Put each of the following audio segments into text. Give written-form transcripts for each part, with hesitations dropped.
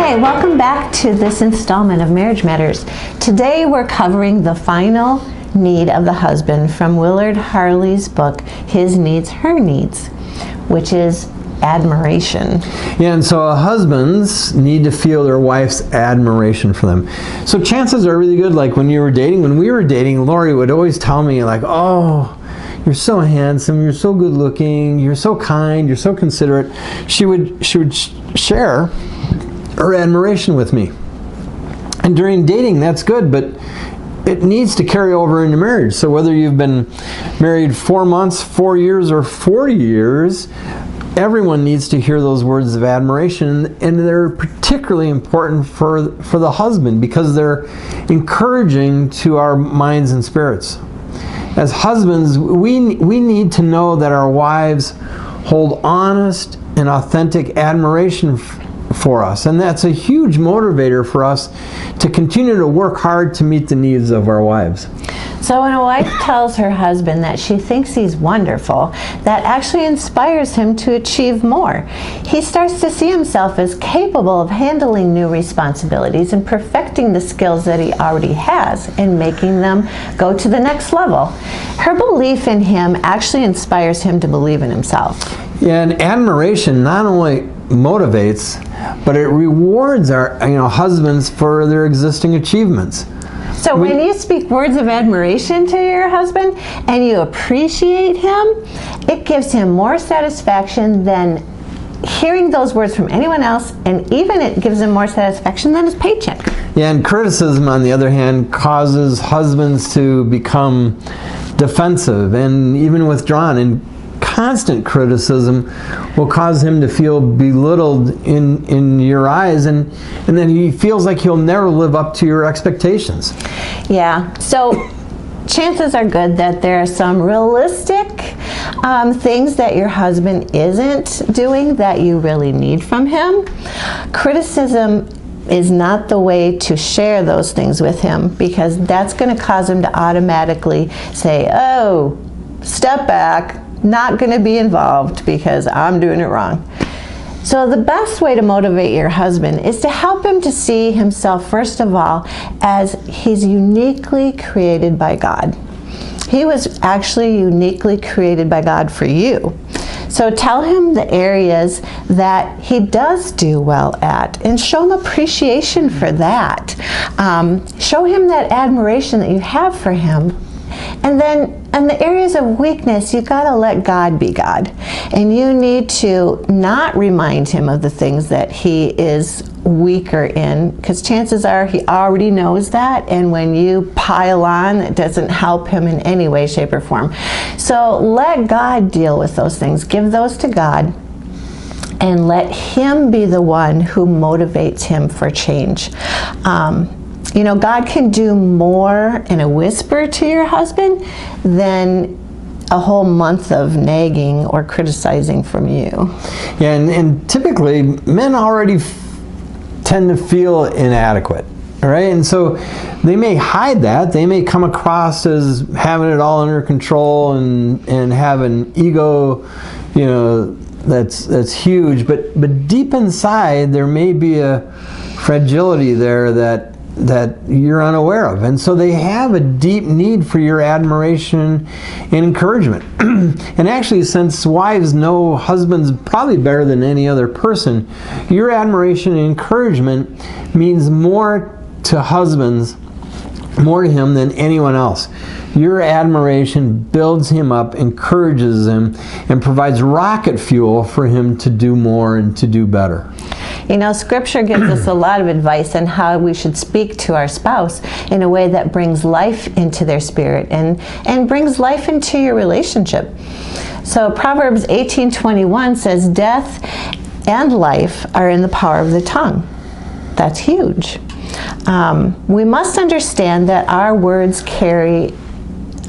Okay, welcome back to this installment of Marriage Matters. Today we're covering the final need of the husband from Willard Harley's book, His Needs, Her Needs, which is admiration. Yeah, and so husbands need to feel their wife's admiration for them. So chances are really good, like when we were dating, Lori would always tell me, like, oh, you're so handsome, you're so good looking, you're so kind, you're so considerate. She would share her admiration with me. And during dating, that's good, but it needs to carry over into marriage. So whether you've been married 4 months, 4 years, or 40 years, everyone needs to hear those words of admiration, and they're particularly important for the husband because they're encouraging to our minds and spirits. As husbands, we need to know that our wives hold honest and authentic admiration for us, and that's a huge motivator for us to continue to work hard to meet the needs of our wives. So when a wife tells her husband that she thinks he's wonderful, that actually inspires him to achieve more. He starts to see himself as capable of handling new responsibilities and perfecting the skills that he already has and making them go to the next level. Her belief in him actually inspires him to believe in himself. Yeah, and admiration not only motivates, but it rewards our husbands for their existing achievements. So when you speak words of admiration to your husband and you appreciate him, it gives him more satisfaction than hearing those words from anyone else, and even it gives him more satisfaction than his paycheck. Yeah, and criticism, on the other hand, causes husbands to become defensive and even withdrawn, and constant criticism will cause him to feel belittled in your eyes, and then he feels like he'll never live up to your expectations. Yeah, so chances are good that there are some realistic things that your husband isn't doing that you really need from him. Criticism is not the way to share those things with him, because that's going to cause him to automatically say, oh, step back, not going to be involved because I'm doing it wrong. So the best way to motivate your husband is to help him to see himself, first of all, as he's uniquely created by God. He was actually uniquely created by God for you. So tell him the areas that he does do well at and show him appreciation for that. Show him that admiration that you have for him. And then in the areas of weakness, you got to let God be God. And you need to not remind him of the things that he is weaker in, because chances are he already knows that, and when you pile on, it doesn't help him in any way, shape, or form. So let God deal with those things. Give those to God, and let him be the one who motivates him for change. God can do more in a whisper to your husband than a whole month of nagging or criticizing from you. Yeah, and typically men already tend to feel inadequate, right? And so they may hide that. They may come across as having it all under control and have an ego, that's huge. But deep inside, there may be a fragility there that you're unaware of, and so they have a deep need for your admiration and encouragement. And actually, since wives know husbands probably better than any other person, your admiration and encouragement means more to husbands, more to him than anyone else. Your admiration builds him up, encourages him, and provides rocket fuel for him to do more and to do better. Scripture gives us a lot of advice on how we should speak to our spouse in a way that brings life into their spirit and brings life into your relationship. So Proverbs 18:21 says, death and life are in the power of the tongue. That's huge. We must understand that our words carry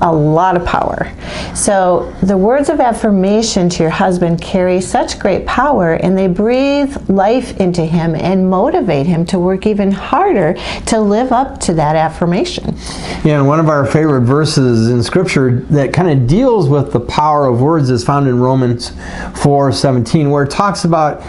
a lot of power. So the words of affirmation to your husband carry such great power, and they breathe life into him and motivate him to work even harder to live up to that affirmation. Yeah, and one of our favorite verses in Scripture that kind of deals with the power of words is found in Romans 4:17, where it talks about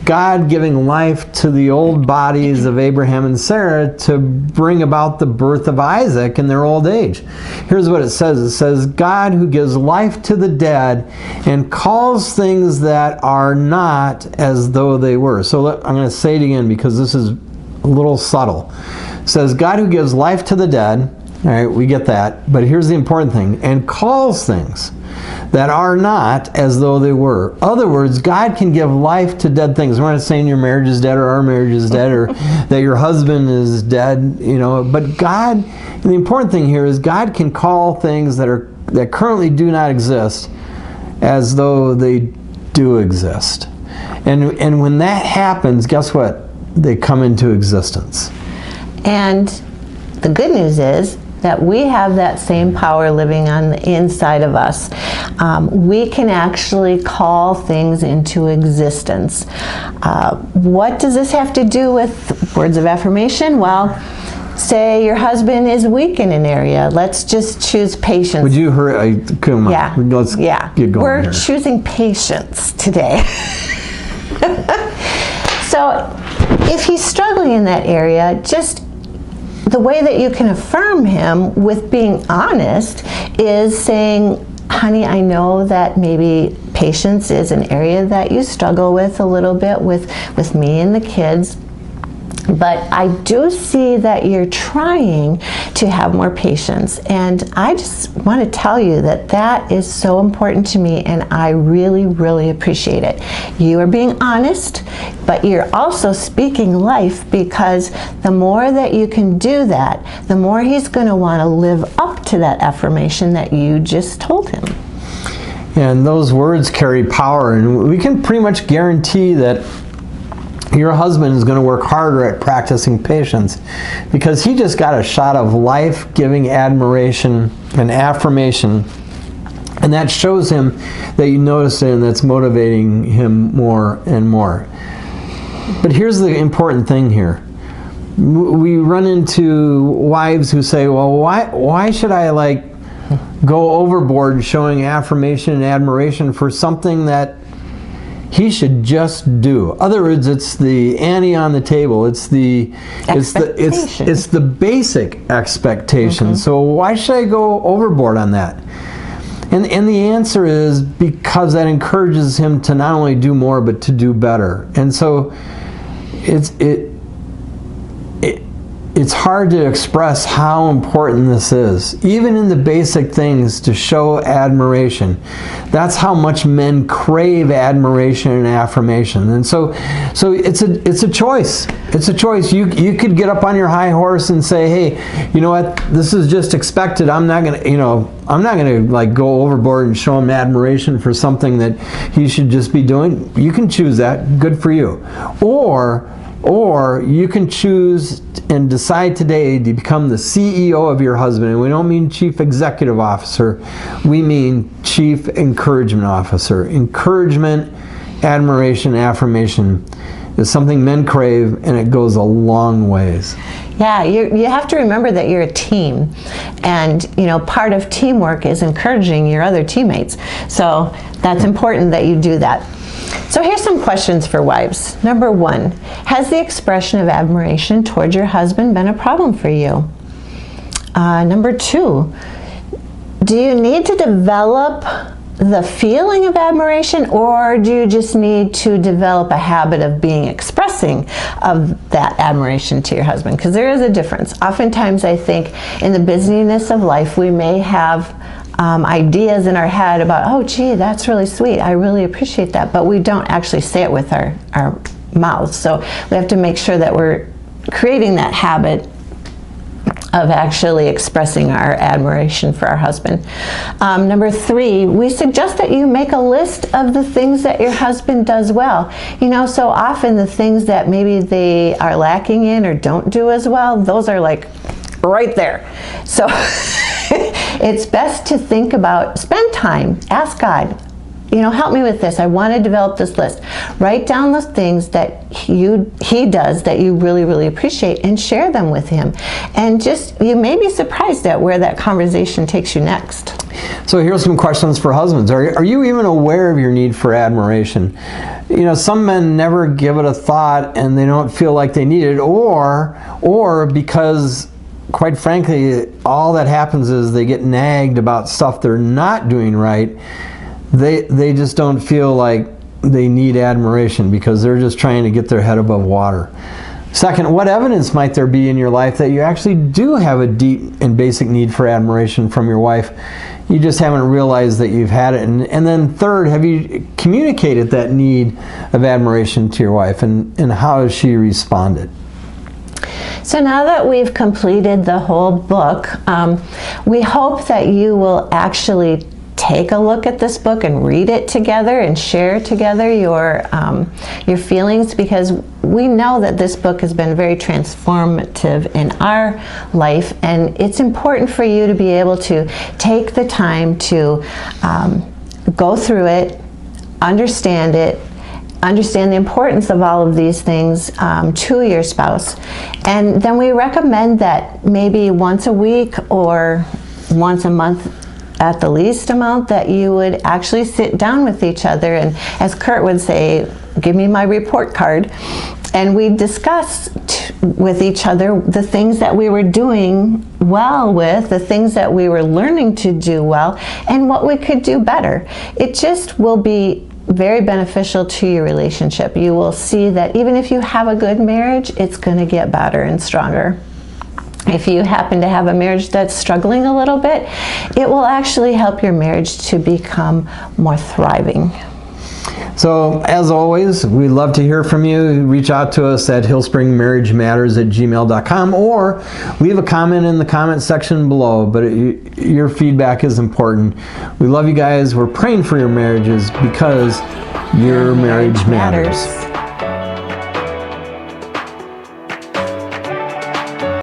God giving life to the old bodies of Abraham and Sarah to bring about the birth of Isaac in their old age. Here's what it says. It says, God who gives life to the dead and calls things that are not as though they were. So I'm going to say it again because this is a little subtle. It says, God who gives life to the dead. All right, we get that. But here's the important thing. And calls things that are not as though they were. In other words, God can give life to dead things. We're not saying your marriage is dead or our marriage is dead or that your husband is dead, but God, the important thing here is God can call things that currently do not exist as though they do exist. And when that happens, guess what? They come into existence. And the good news is that we have that same power living on the inside of us. We can actually call things into existence. What does this have to do with words of affirmation? Well, say your husband is weak in an area. Let's just choose patience. Would you hurry? Come on. Yeah. Let's get going. We're choosing patience today. So if he's struggling in that area, just the way that you can affirm him with being honest is saying, honey, I know that maybe patience is an area that you struggle with a little bit with me and the kids. But I do see that you're trying to have more patience. And I just want to tell you that that is so important to me, and I really, really appreciate it. You are being honest, but you're also speaking life, because the more that you can do that, the more he's going to want to live up to that affirmation that you just told him. And those words carry power, and we can pretty much guarantee that your husband is going to work harder at practicing patience because he just got a shot of life-giving admiration and affirmation, and that shows him that you notice it, and that's motivating him more and more. But here's the important thing here. We run into wives who say, well, why should I go overboard showing affirmation and admiration for something that he should just do? In other words, it's the ante on the table. It's the basic expectation. Mm-hmm. So why should I go overboard on that? And the answer is because that encourages him to not only do more but to do better. And so it's hard to express how important this is, even in the basic things, to show admiration. That's how much men crave admiration and affirmation. And so it's a choice. It's a choice. You could get up on your high horse and say, hey, you know what? This is just expected. I'm not gonna go overboard and show him admiration for something that he should just be doing. You can choose that. Good for you. Or you can choose and decide today to become the CEO of your husband. And we don't mean Chief Executive Officer. We mean Chief Encouragement Officer. Encouragement, admiration, affirmation is something men crave, and it goes a long ways. Yeah, you have to remember that you're a team. And, part of teamwork is encouraging your other teammates. So that's important that you do that. So here's some questions for wives. Number 1, has the expression of admiration toward your husband been a problem for you? Number 2, do you need to develop the feeling of admiration, or do you just need to develop a habit of expressing of that admiration to your husband? Because there is a difference. Oftentimes I think in the busyness of life we may have ideas in our head about, oh gee, that's really sweet, I really appreciate that, but we don't actually say it with our mouths. So we have to make sure that we're creating that habit of actually expressing our admiration for our husband. Number 3, we suggest that you make a list of the things that your husband does well. So often the things that maybe they are lacking in or don't do as well, those are right there. So it's best to think about, spend time, ask God, help me with this. I want to develop this list. Write down the things that he does that you really, really appreciate and share them with him. And you may be surprised at where that conversation takes you next. So here's some questions for husbands. Are you even aware of your need for admiration? Some men never give it a thought and they don't feel like they need it, or because, quite frankly, all that happens is they get nagged about stuff they're not doing right. They just don't feel like they need admiration because they're just trying to get their head above water. Second, what evidence might there be in your life that you actually do have a deep and basic need for admiration from your wife? You just haven't realized that you've had it. And then third, have you communicated that need of admiration to your wife, and how has she responded? So now that we've completed the whole book, we hope that you will actually take a look at this book and read it together and share together your feelings, because we know that this book has been very transformative in our life, and it's important for you to be able to take the time to go through it, understand the importance of all of these things to your spouse. And then we recommend that maybe once a week or once a month at the least amount, that you would actually sit down with each other and, as Kurt would say, give me my report card, and we discuss with each other the things that we were doing well with, the things that we were learning to do well, and what we could do better. It just will be very beneficial to your relationship. You will see that even if you have a good marriage, it's going to get better and stronger. If you happen to have a marriage that's struggling a little bit, it will actually help your marriage to become more thriving. So, as always, we'd love to hear from you. Reach out to us at hillspringmarriagematters@gmail.com, or leave a comment in the comment section below. But your feedback is important. We love you guys. We're praying for your marriages because your marriage matters.